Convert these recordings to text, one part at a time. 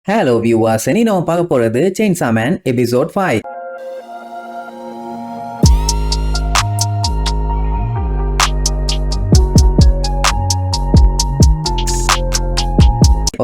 Hello viewers, இனி நம்ம பார்க்க போறது Chainsaw Man episode 5.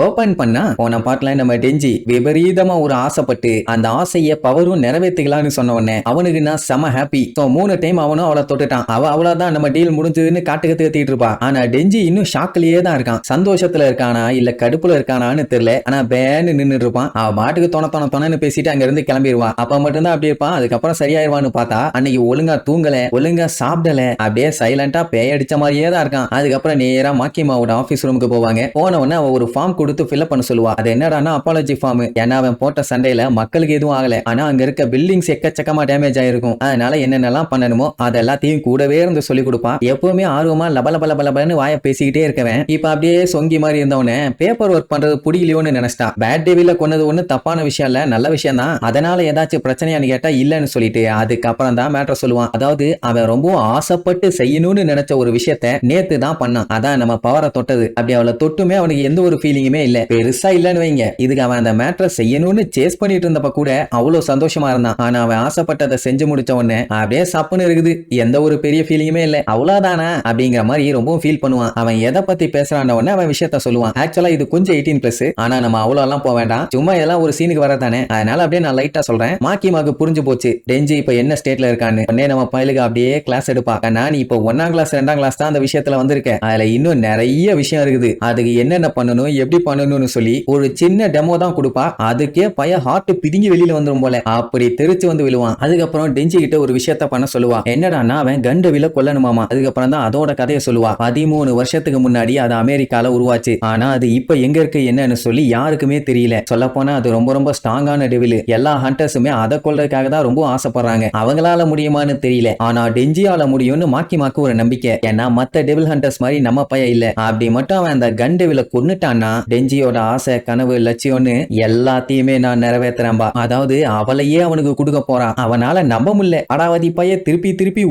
ஓபன் பண்ணா போன பாட்டுல நம்ம டெஞ்சி விபரீதமா ஒரு ஆசைப்பட்டு அந்த ஆசைய பவரும் நிறைவேற்றிக்கலாம்னு சொன்ன உடனே அவனுக்கு நான் செம ஹாப்பி. 3 டைம் அவனும் அவளை தொட்டுட்டான். அவ்வளவுதான் நம்ம டீல் முடிஞ்சதுன்னு காட்டுக்கு கத்திட்டு இருப்பா. ஆனா டெஞ்சி இன்னும் ஷாக்லயே தான் இருக்கான். சந்தோஷத்துல இருக்கானா இல்ல கடுப்புல இருக்கானான்னு தெரியல. ஆனா பேன்னு நின்று இருப்பான். அவ பாட்டுக்கு தொணன்னு பேசிட்டு அங்க இருந்து கிளம்பிடுவான். அப்ப மட்டும்தான் அப்படி இருப்பான். அதுக்கப்புறம் சரியாயிருவான்னு பார்த்தா அன்னைக்கு ஒழுங்கா தூங்கல, ஒழுங்கா சாப்பிடல, அப்படியே சைலண்டா பேயடிச்ச மாதிரியே தான் இருக்கான். அதுக்கப்புறம் நேரா மாக்கிமாவோட ஆபீஸ் ரூமுக்கு போவாங்க. போன உடனே அவ ஒரு ஃபார்ம் கொடுத்து ஃபில்அப் பண்ண சொல்லுவா. அது என்னடானா அப்பாலஜி ஃபார்ம். ஏன்னா அவன் போட்ட சண்டையில மக்களுக்கு எதுவும் ஆகல, ஆனா அங்க இருக்க பில்டிங்ஸ் எக்கச்சக்கமா டேமேஜ் ஆயிருக்கும். அதனால என்னென்னலாம் பண்ணணுமோ அதெல்லாத்தையும் கூடவே இருந்து சொல்லி கொடுப்பா. எப்பவுமே ஆர்வமா லபலபலபலன்னு வாய பேசிக்கிட்டே இருக்கவன் இப்ப அப்படியே சொங்கி மாதிரி இருந்தவனே பேப்பர் ஒர்க் பண்றது புடிக்கலையோன்னு நினைச்சிட்டா. பேட் டேவில கொண்டது ஒண்ணு தப்பான விஷயம் இல்ல, நல்ல விஷயம் தான். அதனால ஏதாச்சும் பிரச்சனையான்னு கேட்டா இல்லன்னு சொல்லிட்டு அதுக்கப்புறம் தான் மேட்டர் சொல்லுவான். அதாவது அவன் ரொம்ப ஆசைப்பட்டு செய்யணும்னு நினைச்ச ஒரு விஷயத்த நேத்து தான் பண்ணான். அதான் நம்ம பவரை தொட்டது. அப்படி அவளை தொட்டுமே அவனுக்கு எந்த ஒரு ஃபீலிங்குமே இல்ல, பெருசா இல்லன்னு வைங்க. இதுக்கு அவன் அந்த மேட்டரை செய்யணும்னு சேஸ் பண்ணிட்டு இருந்தப்ப கூட அவ்வளவு சந்தோஷமா இருந்தான். ஆனா அவன் ஆசைப்பட்டதை செஞ்சு முடிச்ச உடனே அப்படியே சப்புன்னு இருக்குது, எந்த ஒரு பெரிய ஃபீலிங்குமே இல்ல, அவ்வளவுதானா அப்படிங்கிற மாதிரி ரொம்பவும் ஃபீல் பண்ணுவான். அவன் எதை பத்தி பேசுறான் உடனே அவன் விஷயத்த சொல்லுவான். ஆக்சுவலா இது கொஞ்சம் 18+, ஆனா நம்ம அவ்வளவு எல்லாம் போக வேண்டாம், சும்மா இதெல்லாம் ஒரு சீனுக்கு வரதானே, அதனால அப்படியே நான் லைட்டா சொல்றேன். மாக்கிமாக்கு புரிஞ்சு போச்சு டெஞ்சி இப்ப என்ன ஸ்டேட்ல இருக்கான்னு. உடனே நம்ம பயலுக்கு அப்படியே கிளாஸ் எடுப்பா. நான் இப்போ 1ஆம் கிளாஸ் 2ஆம் கிளாஸ் தான் அந்த விஷயத்துல வந்திருக்கேன். அதுல இன்னும் நிறைய விஷயம் இருக்குது, அதுக்கு என்னென்ன பண்ணணும் எப்படி பண்ணணும்னு சொல்லி ஒரு சின்ன டெமோ தான் கொடுப்பா. அதுக்கே பய ஹார்ட் பிதுங்கி வெளியில வந்துரும் போல, அப்படி தெரிச்சு வந்து விழுவான். அதுக்கப்புறம் டெஞ்சி கிட்ட ஒரு விஷயத்த பண்ண சொல்லுவா. என்னடான்னா அவன் கண்டவில கொல்லணுமாமா. அதுக்கப்புறம் தான் அதோட கதையை சொல்லுவா. 13 வருஷத்துக்கு முன்னாடி அது அமெரிக்கால உருவாச்சு. ஆனா அது இப்ப எங்க இருக்கு என்னன்னு சொல்லி யாருக்குமே தெரியல. சொல்ல போனா அது ரொம்ப ரொம்ப ஸ்ட்ராங்கான டெவில். எல்லா ஹண்டர்ஸுமே அதை கொல்றதுக்காக தான் ரொம்ப ஆசைப்படுறாங்க. அவங்களால முடியுமான்னு தெரியல, ஆனா டெஞ்சியால முடியும்னு மாக்கிமாக்கு ஒரு நம்பிக்கை. ஏன்னா மத்த டெவில் ஹண்டர்ஸ் மாதிரி நம்ம பைய இல்ல. அப்படி மட்டும் அவன் அந்த கண்டவில கொன்னுட்டான்னா டெஞ்சியோட ஆசை கனவு லட்சியம்னு எல்லாத்தையுமே நான் நிறைவேற்றுறேன்பா. அதாவது அவளையே அவனுக்கு கொடுக்க போறான். அவனால நம்ப முடியல. பாடாவதி பைய திருப்பி திருப்பி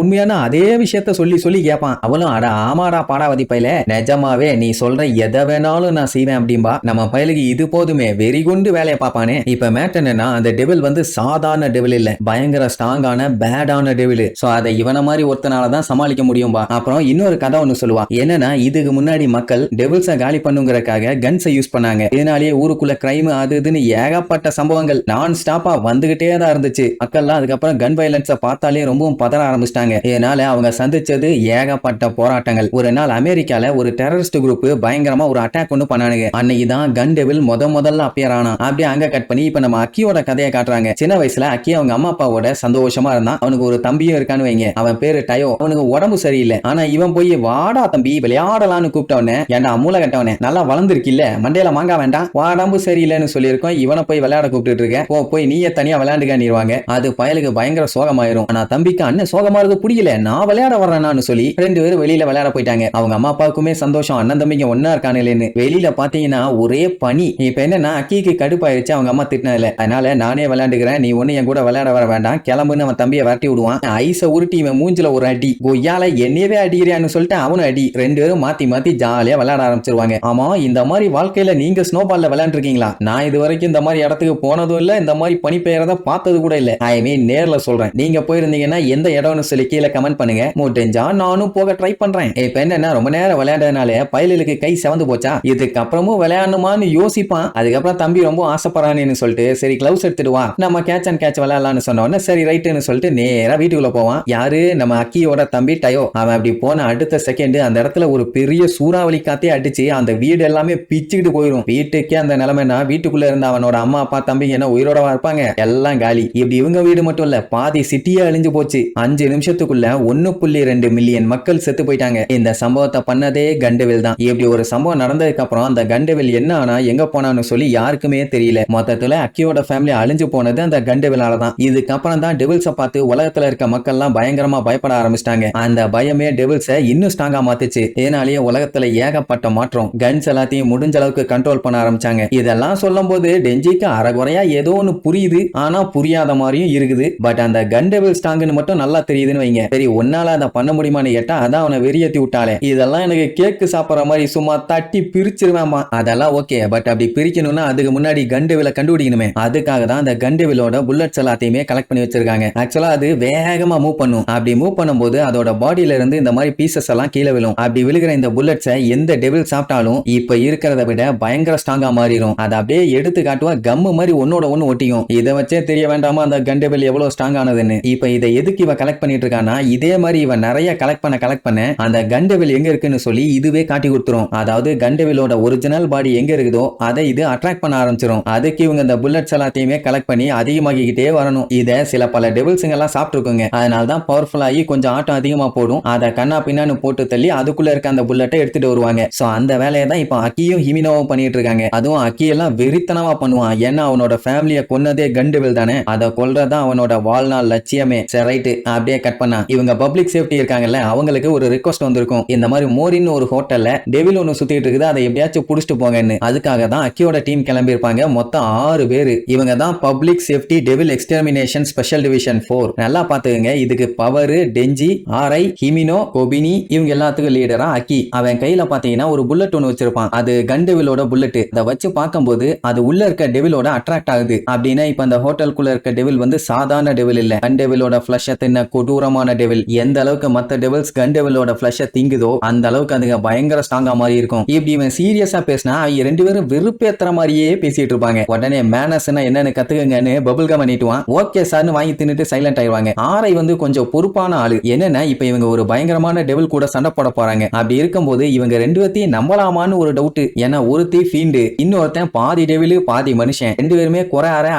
உண்மையான அதே விஷயத்த சொல்லி சொல்லி கேட்பான். அவளும் அட ஆமாடா பாடாவதி பையல, நிஜமாவே நீ சொல்ற எதை வேணாலும் நான் செய்வேன் அப்படின்பா. நம்ம பயலுக்கு இது போதுமே, வெறி கொண்டு வேலையை பார்ப்பானே. இப்ப மேட்டர் என்னன்னா அந்த டெவில் வந்து சாதாரண டெவில் இல்ல, பயங்கர ஸ்ட்ராங்கான பேடான டெவில். சோ அதை இவன மாதிரி ஒருத்தனால தான் சமாளிக்க முடியும்பா. அப்புறம் இன்னொரு கதை ஒண்ணு சொல்லுவா. என்னன்னா இதுக்கு முன்னாடி மக்கள் டெவில்ஸை காலி பண்ணுங்கறதுக்காக கன்ஸை யூஸ் பண்ணாங்க. இதனாலேயே ஊருக்குள்ள கிரைம் அது இதுன்னு ஏகப்பட்ட சம்பவங்கள் நான் ஸ்டாப்பா வந்துகிட்டே தான் இருந்துச்சு. மக்கள்லாம் அதுக்கப்புறம் கன் வயலன்ஸை பார்த்தாலே ரொம்பவும் பதற ஆரம்பிச்சிட்டாங்க. இதனால அவங்க சந்திச்சது ஏகப்பட்ட போராட்டங்கள். ஒரு நாள் அமெரிக்கால ஒரு டெரரிஸ்ட் குரூப் பயங்கரமா ஒரு அட்டாக் ஒன்று பண்ணானுங்க. அன்னைக்கு தான் கன் டெவில் முதல்ல அப்பியர் ஆனா. அப்படியே அங்க கட் பண்ணி இப்ப நம்ம அக்கியோட கதையை காட்டுறாங்க. சின்ன வயசுல அக்கி அவங்க அம்மா அப்பாவோட சந்தோஷமா இருந்தான். அவனுக்கு ஒரு தம்பியும் இருக்கான்னு வைங்க. அவன் பேரு டயோ. அவனுக்கு உடம்பு சரியில்லை. ஆனா இவன் போய் வாடா தம்பி விளையாடலான்னு கூப்பிட்டவனே, ஏன்டா மூளை கட்டவனே நல்லா வளர்ந்துருக்கில்ல, மண்டையில மாங்கா வேண்டாம், உடம்பு சரியில்லைன்னு சொல்லியிருக்கோம். இவனை போய் விளையாட கூப்பிட்டு இருக்க, போய் நீயே தனியா விளையாண்டுக்கானிருவாங்க. அது பயலுக்கு பயங்கர சோகமாயிரும். ஆனா தம்பிக்கு அண்ணன் சோகமா இருக்கு பிடிக்கல, நான் விளையாட வர்றேன்னு சொல்லி 2 பேரும் வெளியில விளையாட போயிட்டாங்க. அவங்க அம்மா அப்பாவுக்குமே சந்தோஷம், அண்ணன் தம்பிங்க ஒன்னா இருக்கானுன்னு. வெளியில பாத்தீங்கன்னா ஒரே பனி. இப்ப என்னன்னா அக்கிக்கு கடுப்பாயிருச்சு அவங்க அம்மா திட்டினதுல. அதனால நானே விளையாண்டுக்கிறேன், நீ ஒண்ணு என் கூட விளையாட வர வேண்டாம், கிளம்புன்னு அவன் தம்பியை விரட்டி விடுவான். ஐச உருட்டி இவன் மூஞ்சில ஒரு அடி, கொய்யால என்னையவே அடிக்கிறான்னு சொல்லிட்டு அவனு அடி. 2 பேரும் மாத்தி மாத்தி ஜாலியா விளையாட ஆரம்பிச்சிருவாங்க. ஆமா, இந்த மாதிரி வாழ்க்கையில நீங்க ஸ்னோபால்ல விளையாண்டுருக்கீங்களா? நான் இது வரைக்கும் இந்த மாதிரி இடத்துக்கு போனதும் இல்ல, இந்த மாதிரி பனி பெய்யறத பார்த்தது கூட இல்ல. ஐ மீன் நேர்ல சொல்றேன். நீங்க போயிருந்தீங்கன்னா எந்த இடம்னு சொல்லி கீழே கமெண்ட் பண்ணுங்க, முடிஞ்சா நானும் போக ட்ரை பண்றேன். இப்ப என்னன்னா ரொம்ப நேரம் விளையாடுறதுனால பயலுக்கு கை செவந்து போச்சா, இதுக்கப்புறமும் விளையாடணுமான்னு யோசிப்பான். அதுக்கப்புறம் தம்பி ரொம்ப ஆசைப்படுறான்னு சொல்லிட்டு சரி கிளவுஸ் எடுத்துடுவா, நம்ம கேட்ச் அண்ட் கேட்ச் விளையாடலாம்னு சொன்னோன்னு சரி ரைட்டுன்னு சொல்லிட்டு நேரா வீட்டுக்குள்ள போவான். யாரு? நம்ம அக்கியோட தம்பி டயோ. அவன் அப்படி போன அடுத்த செகண்ட் அந்த இடத்துல ஒரு பெரிய சூறாவளி காத்தே அடிச்சு அந்த வீடு எல்லாமே பிச்சுக்கிட்டு போயிடும். வீட்டுக்கே அந்த நிலைமைனா வீட்டுக்குள்ள இருந்த அவனோட அம்மா அப்பா தம்பிங்க என்ன உயிரோடவா இருப்பாங்க? எல்லாம் காலி. இப்படி இவங்க வீடு மட்டும் இல்ல, பாதி சிட்டியே அழிஞ்சு போச்சு. 5 நிமிஷத்துக்குள்ள 1.2 மில்லியன் மக்கள் செத்து போயிட்டாங்க. இந்த சம்பவத்தை பண்ணதே கண்டவில் தான். இப்படி ஒரு சம்பவம் நடந்ததுக்கு அப்புறம் அந்த கண்டவில் என்ன ஆனா எங்க போனான்னு சொல்லி யாருக்குமே தெரியல. மொத்தத்துல அக்கியோட ஃபேமிலி அழிஞ்சு போனது அந்த கண்டவிலால தான். இதுக்கப்புறம் தான் டெவில்ஸை பார்த்து உலகத்துல இருக்க மக்கள் எல்லாம் பயங்கரமா பயப்பட ஆரம்பிச்சிட்டாங்க. அந்த பயமே டெவில்ஸை இன்னும் ஸ்ட்ராங்கா மாத்துச்சு. இதனாலேயே உலகத்துல ஏகப்பட்ட மாற்றம். கன்ஸ் எல்லாத்தையும் எல்லாத்தையும் முடிஞ்ச அளவுக்கு கண்ட்ரோல் பண்ண ஆரம்பிச்சாங்க. இதெல்லாம் சொல்லும் போது டெஞ்சிக்கு அரைகுறையா ஏதோ ஒன்னு புரியுது, ஆனா புரியாத மாதிரியும் இருக்குது. பட் அந்த கன் டெவில் ஸ்ட்ராங்னு மட்டும் நல்லா தெரியுதுன்னு வைங்க. சரி உன்னால அதை பண்ண முடியுமான்னு கேட்டா அதான் அவனை வெறியேத்தி விட்டாலே, இதெல்லாம் எனக்கு கேக்கு சாப்பிடுற மாதிரி சும்மா தட்டி பிரிச்சிருவேமா. அதெல்லாம் ஓகே, பட் அப்படி பிரிக்கணும்னா அதுக்கு முன்னாடி கன் டெவிலை கண்டுபிடிக்கணுமே. அதுக்காக தான் அந்த கன் டெவிலோட புல்லட்ஸ் எல்லாத்தையுமே கலெக்ட் பண்ணி வச்சிருக்காங்க. ஆக்சுவலா அது வேகமா மூவ் பண்ணும். அப்படி மூவ் பண்ணும்போது அதோட பாடியில இருந்து இந்த மாதிரி பீசஸ் எல்லாம் கீழே விழும். அப்படி விழுகிற இந்த புல்லட்ஸை எந்த டெவில் சாப்பிட்டாலும் இப்ப இருக்கிறத விட பயங்கர ஸ்ட்ராங்கா மாறிடும். அதை அப்படியே எடுத்து காட்டுவா, கம்மு மாதிரி ஒன்னோட ஒன்னு ஒட்டியும். இதை வச்சே தெரிய வேண்டாமா அந்த கன் டெவில் எவ்வளவு ஸ்ட்ராங் ஆனதுன்னு. இப்ப இதை எதுக்கு இவ கலெக்ட் பண்ணிட்டு இருக்கானா, இதே மாதிரி இவன் நிறைய கலெக்ட் பண்ண அந்த கன் டெவில் எங்க இருக்குன்னு சொல்லி இதுவே காட்டி கொடுத்துரும். அதாவது கன் டெவிலோட ஒரிஜினல் பாடி எங்க இருக்குதோ அதை இது அட்ராக்ட் பண்ண ஆரம்பிச்சிடும். அதுக்கு இவங்க இந்த புல்லட்ஸ் எல்லாத்தையுமே கலெக்ட் பண்ணி அதிகமாகிக்கிட்டே வரணும். இதை சில பல டெவில்ஸுங்க எல்லாம் சாப்பிட்டுருக்குங்க. அதனாலதான் பவர்ஃபுல் ஆகி கொஞ்சம் ஆட்டம் அதிகமா போடும். அதை கண்ணா பின்னான்னு போட்டு தள்ளி அதுக்குள்ள இருக்க அந்த புல்லட்டை எடுத்துட்டு வருவாங்க. சோ அந்த வேலையை தான் இப்ப அக்கியும் ஹிமினோவும் பண்ணிட்டு இருக்காங்க. அதுவும் அக்கியெல்லாம் வெறித்தனமா பண்ணுவான். ஏன்னா அவனோட ஃபேமிலியை கொன்னதே கன் டெவில் தானே, அதை கொல்றதான் அவனோட வாழ்நாள் லட்சியமே. சரி ரைட், அப்படியே கட் பண்ணா இவங்க பப்ளிக் சேஃப்டி இருக்காங்கல்ல, அவங்களுக்கு ஒரு ரிக்வஸ்ட் வந்திருக்கும். இந்த மாதிரி மோரின்னு ஒரு ஹோட்டல்ல டெவில் ஒன்னு சுத்திட்டு இருக்குது, அதை எப்படியாச்சும் புடிச்சிட்டு போங்கன்னு. அதுக்காக தான் அக்கியோட டீம் கிளம்பி இருப்பாங்க. மொத்தம் 6 பேரு. இவங்க தான் public safety devil extermination special division 4. நல்லா பாத்துக்கங்க, இதுக்கு பவர் டெஞ்சி, ஆரை, ஹிமினோ, கோபினி இவங்க எல்லாத்துக்கும் லீடரா அக்கி. அவன் கையில பாத்தீங்கன்னா ஒரு புல்லட் ஒன்னு வச்சிருப்பான். அது கன் டெவிலோட புல்லட். அதை வச்சு பார்க்கும்போது அது உள்ள இருக்க டெவிலோட அட்ராக்ட் ஆகுது. அப்படின்னா இப்ப அந்த ஹோட்டலுக்குள்ள இருக்க டெவில் வந்து சாதாரண டெவில் இல்ல, கன் டெவிலோட ஃபிளஷ் தின்ன கொடூரமான டெவில். எந்த அளவுக்கு மத்த டெவில்ஸ் கன் டெவிலோட ஃபிளஷ் திங்குதோ அந்த அளவுக்கு அதுங்க பயங்கர ஸ்ட்ராங்கா மாதிரி இருக்கும். இப்படி இவன் சீரியஸா பேசினா அவங்க 2 பேரும் வெறுப்பேத்துற மாதிரியே பேசிட்டு இருப்பாங்க. உடனே மேனஸ்னா என்னன்னு கத்துக்கங்கன்னு பபிள் கம் பண்ணிட்டுவான். ஓகே சார்னு வாங்கி தின்னுட்டு சைலண்ட் ஆயிடுவாங்க. ஆரை வந்து கொஞ்சம் பொறுப்பான ஆளு. என்னன்னா இப்ப இவங்க ஒரு பயங்கரமான டெவில் கூட சண்டை போட போறாங்க. அப்படி இருக்கும்போது இவங்க 2 பேத்தையும் நம்பலாமான்னு ஒரு டவுட். ஏன்னா ஒருத்தி ஃபீண்டு, இன்னொருத்தன் பாதி டெவில் பாதி மனுஷன். 2 பேருமே குறை அரை.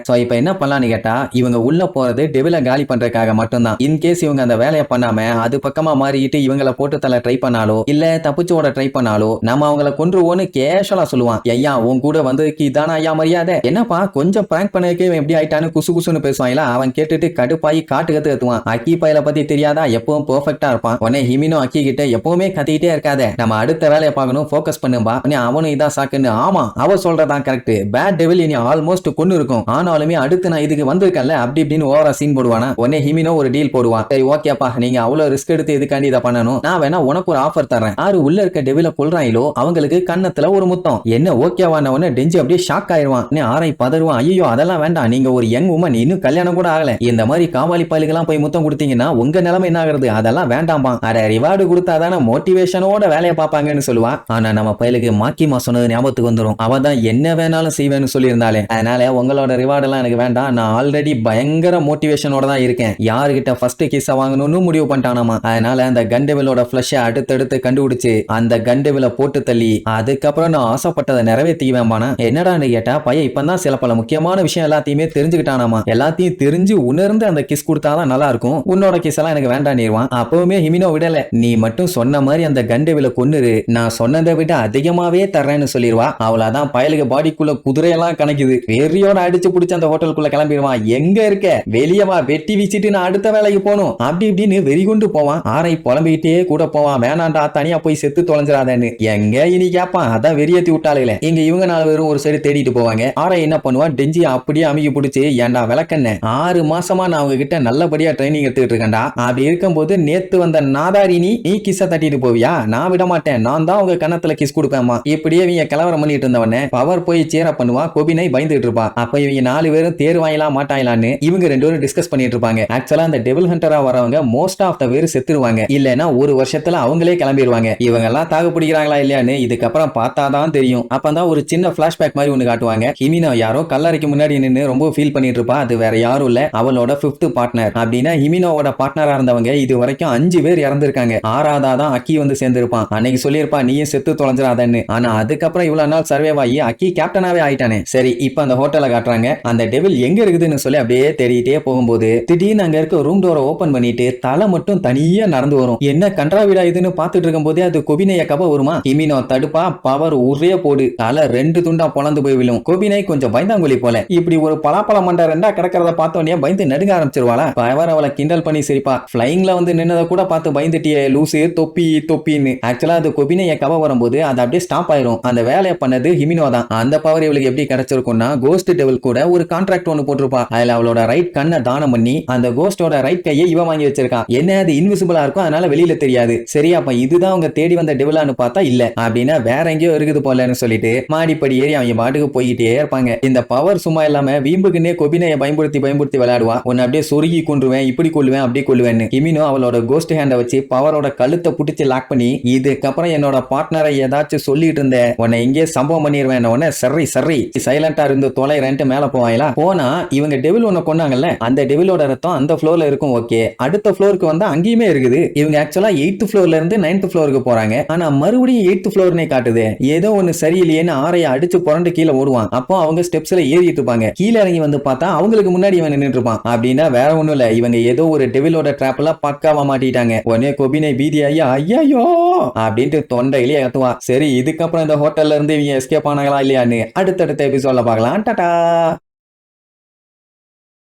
சோ இப்ப என்ன பண்ணலான்னு கேட்டா இவங்க உள்ள போறது டெவில காலி பண்றதுக்காக மட்டும்தான். இன்கேஸ் இவங்க அந்த வேலையை பண்ணாம அது பக்கமா மாறிக்கிட்டு இவங்களை போட்டு தள்ள ட்ரை பண்ணாலோ இல்ல தப்பிச்சோட ட்ரை பண்ணாலோ நம்ம அவங்கள கொன்றுவோன்னு கேஷுவலா சொல்லுவான். ஐயா உன் கூட வந்ததுக்கு இதான ஐயா மரியாதை, என்னப்பா கொஞ்சம் பிராங்க் பண்ணதுக்கே எப்படி ஆயிட்டான்னு குசு குசுன்னு பேசுவாங்களா. அவன் கேட்டுட்டு கடுப்பாயி காட்டு கத்துவான். அக்கி பையில பத்தி தெரியாதா, எப்பவும் பெர்ஃபெக்ட்டா இருப்பான். உடனே ஹிமினோ அக்கி கிட்ட எப்பவுமே கத்திக்கிட்டே இருக்காத, நம்ம அடுத்த வேலையை பார்க்கணும், போக்கஸ் பண்ணும்பா. அவனும் இதான் சாக்குன்னு. ஆமா அவ சொல்றதான் கரெக்ட், பேட் டெவில் இனி ஆல்மோஸ்ட் கொன்னு இருக்கும், ஆனாலுமே அடுத்து நான் இதுக்கு வந்திருக்கேன்ல அப்படி இப்படின்னு ஓவரா சீன் போடுவானா. உடனே ஹிமினோ ஒரு டீல் போடுவான். சரி ஓகேப்பா, நீங்க அவ்வளவு ரிஸ்க் எடுத்து இதுக்காண்டி இதை பண்ணணும், நான் வேணா உனக்கு ஒரு ஆஃபர் தரேன். யாரு உள்ள இருக்க டெவில கொல்றாங்களோ அவங்களுக்கு கன்னத்துல ஒரு முத்தம். என்ன ஓகேவான உடனே டெஞ்சி அப்படியே ஷாக் ஆயிருவான். ஆரை பதறுவான். ஐயோ அதெல்லாம் வேண்டாம், நீங்க ஒரு யங் உமன், இன்னும் கல்யாணம் கூட ஆகல, இந்த மாதிரி காவாலி பாலுக்கெல்லாம் போய் முத்தம் கொடுத்தீங்கன்னா உங்க நிலைமை என்ன ஆகுறது, அதெல்லாம் வேண்டாம்பா. அட ரிவார்டு கொடுத்தாதானே மோட்டிவேஷனோட வேலையை பார்ப்பாங்கன்னு சொல்லுவான். ஆனா நம்ம பையலுக்கு மாக்கிமா சொன்னது ஞாபகத்துக்கு வந்துடும். அவ தான் என்ன வேணாலும் செய்வேன்னு சொல்லியிருந்தாலே, அதனால உங்களோட ரிவார்டு எல்லாம் எனக்கு வேண்டாம், நான் ஆல்ரெடி பயங்கர மோட்டிவேஷனோட தான் இருக்கேன், யாருகிட்ட ஃபர்ஸ்ட் கிஸ் வாங்கணும்னு முடிவு பண்ணிட்டானாமா. அதனால அந்த கண்டெவிலோட ஃபிளஷை அடுத்தடுத்து கண்டுபிடிச்சு அந்த கண்டெவில போட்டு தள்ளி அதுக்கப்புறம் நான் ஆசைப்பட்டதை நிறைவேற்றிக்குவேன்பானா. என்னடான்னு கேட்டா பையன் இப்பதான் சில பல முக்கியமான விஷயம் எல்லாத்தையுமே தெரிஞ்சுக்கிட்டானாமா. எல்லாத்தையும் தெரிஞ்சு உணர்ந்து அந்த கிஸ் கொடுத்தாதான் நல்லா இருக்கும், உன்னோட கிஸ் எல்லாம் எனக்கு வேண்டாம் நீர்வான். அப்பவுமே ஹிமினோ விடல, நீ மட்டும் சொன்ன மாதிரி அந்த கண்டெவில கொன்னுரு, நான் சொன்னதை விட அதிகமாவே தர்றேன்னு சொல்லிடுவா. அவ்வளவுதான், பயலுக்கு பாடிக்குள்ள குதிரையெல்லாம் கணக்குது. வெறியோட அடிச்சு பிடிச்ச அந்த ஹோட்டலுக்குள்ள கிளம்பிடுவான். எங்க இருக்க, வெளியவா, வெட்டி வீச்சிட்டு நான் அடுத்த வேலைக்கு போகணும் அப்படி இப்படின்னு வெறி கொண்டு போவான். ஆரை புலம்பிக்கிட்டே கூட போவான். வேணாண்டா தனியா போய் செத்து தொலைஞ்சிடாதேன்னு. எங்க இனி கேப்பான், அதான் வெறியேத்தி விட்டாளுங்களே. இங்க இவங்க 4 பேரும் ஒரு சைடு தேடிட்டு போவாங்க. ஆரை என்ன பண்ணுவான், டெஞ்சி அப்படியே அமுகி பிடிச்சி, ஏண்டா விளக்கண்ண, 6 மாசமா நான் அவங்க கிட்ட நல்லபடியா ட்ரைனிங் எடுத்துக்கிட்டு இருக்கேன்டா, அப்படி இருக்கும்போது நேத்து வந்த நாதாரினி நீ கிஸ்ஸ தட்டிட்டு போவியா, நான் விட மாட்டேன், நான் தான் உங்க கன்னத்துல கிஸ் கொடுப்பேமா. இப்படியே இவங்க கலவரம் பண்ணிட்டு இருந்தவனே பவர் போய் சேர பண்ணுவா. கோபினை பயந்துட்டு இருப்பா. அப்ப இவங்க 4 பேரும் தேர் வாங்கலாம் மாட்டாங்களான்னு இவங்க 2 பேரும் டிஸ்கஸ் பண்ணிட்டு இருப்பாங்க. ஆக்சுவலா அந்த டெவில் ஹண்டரா வரவங்க மோஸ்ட் ஆஃப் த பேர் செத்துருவாங்க, இல்லனா ஒரு வருஷத்துல அவங்களே கிளம்பிடுவாங்க. இவங்க எல்லாம் தாக்கு பிடிக்கிறாங்களா இல்லையான்னு இதுக்கப்புறம் பார்த்தாதான் தெரியும். அப்பதான் ஒரு சின்ன பிளாஷ்பேக் மாதிரி ஒண்ணு காட்டுவாங்க. ஹிமினோ யாரோ கல்லறைக்கு முன்னாடி நின்று ரொம்ப ஃபீல் பண்ணிட்டு இருப்பா. அது வேற யாரும் இல்ல, அவளோட 5th பார்ட்னர். அப்படின்னா ஹிமினோவோட பார்ட்னரா இருந்தவங்க இது வரைக்கும் 5 பேர் இறந்திருக்காங்க. 6ஆவதா அக்கி வந்து சேர்ந்திருப்பான். அன்னைக்கு சொல்லியிருப்பா நீயும் செத்து தொலைஞ்சிடாதன்னு. ஆனா அதுக்கப்புறம் இவ்வளவு நாள் சர்வைவ் ஆகி அக்கி கேப்டனாவே ஆயிட்டானே. சரி இப்ப அந்த ஹோட்டலை காட்டுறாங்க. அந்த டெவில் எங்க இருக்குதுன்னு சொல்லி அப்படியே தேடிட்டே போகும்போது திடீர்னு அங்க இருக்க ரூம் டோரை ஓபன் பண்ணிட்டு தலை மட்டும் தனியா நடந்து வரும். என்ன கன்றாவிடா இதுன்னு பாத்துட்டு இருக்கும் போதே அது கோபினைய கப வருமா. ஹிமினோ தடுப்பா, பவர் ஒரே போடு, தலை 2 துண்டா பொளந்து போய் விழும். கோபினை கொஞ்சம் பயந்தாங்கொலி போல. இப்படி ஒரு பலாப்பழ மண்டை 2ஆ கிடக்கிறத பார்த்தோன்னே பயந்து நடுங்க ஆரம்பிச்சிருவாளா. பவர் அவளை கிண்டல் பண்ணி சிரிப்பா. பிளைங்ல வந்து நின்னதை கூட பார்த்து பயந்துட்டியே லூசு, தொப்பி தொப்பின்னு. ஆக்சுவலா அது கோபினைய கப வரும்போது அதை அப்படியே ஸ்டாப் ஆயிரும். அந்த வேலையை பண்ணது ஹிமினோ தான். அந்த பவர் இவளுக்கு எப்படி கிடைச்சிருக்கும்னா கோஸ்ட் டெவில் கூட ஒரு கான்ட்ராக்ட் ஒன்னு போட்டிருப்பா. அதுல அவளோட ரைட் கண்ணை தானம் பண்ணி அந்த கோஸ்டோட ரைட் கையை இவ வாங்கி வச்சிருக்கா. என்ன அது இன்விசிபிளா இருக்கும், அதனால வெளியில தெரியாது. சரி அப்ப இதுதான் அவங்க தேடி வந்த டெவிலான்னு பார்த்தா இல்ல, அப்படின்னா வேற எங்கேயோ இருக்குது போலன்னு சொல்லிட்டு மாடிப்படி ஏறி அவங்க பாட்டுக்கு போய்கிட்டே இருப்பாங்க. இந்த பவர் சும்மா இல்லாம வீம்புக்குன்னே கொபினையை பயன்படுத்தி பயன்படுத்தி விளையாடுவா. உன்னை அப்படியே சொருகி கொன்றுவேன், இப்படி கொள்ளுவேன், அப்படி கொள்ளுவேன்னு. ஹிமினோ அவளோட கோஸ்ட் ஹேண்டை வச்சு பவரோட கழுத்தை புடிச்சு லாக் பண்ணி, இதுக்கப்புறம் என்னோட பார்ட்னரை ஏதாச்சும் சொல்லிட்டு இருந்த உன்னை எங்கே சம்பவம் பண்ணிடுவேன், உடனே சரி சைலண்டா இருந்து தொலைறேன்ட்டு மேல போவாங்களா. போனா இவங்க டெவில் ஒண்ணு கொண்டாங்கல்ல, அந்த டெவிலோட ரத்தம் அந்த ஃப்ளோர்ல இருக்கும். ஓகே, அடுத்த ஃப்ளோருக்கு வந்தா அங்கேயுமே இருக்குது. இவங்க ஆக்சுவலா 8th ஃப்ளோர்ல இருந்து 9th ஃப்ளோருக்கு போறாங்க. ஆனா மறுபடியும் 8th ஃப்ளோர்னே காட்டுது. ஏதோ ஒன்னு சரியில்லையேன்னு ஆரைய அடிச்சு புரண்டு கீழே ஓடுவான். அப்போ அவங்க ஸ்டெப்ஸ்ல ஏறிட்டு இருப்பாங்க. கீழே இறங்கி வந்து பார்த்தா அவங்களுக்கு முன்னாடி இவன் நின்னுட்டு இருப்பான். அப்படின்னா வேற ஒண்ணும் இல்ல, இவங்க ஏதோ ஒரு டெவிலோட ட்ராப்ல பக்காவா மாட்டிட்டாங்க. உடனே கொபினை பீதி ஐயோ அப்படின்ட்டு தொண்டையிலேயே கத்துவா. சரி இதுக்கப்புறம் இந்த ஹோட்டல்ல இருந்து இவங்க எஸ்கேப் ஆனாங்களா இல்லையான்னு அடுத்தடுத்த எபிசோட்ல பார்க்கலாம். டாடா.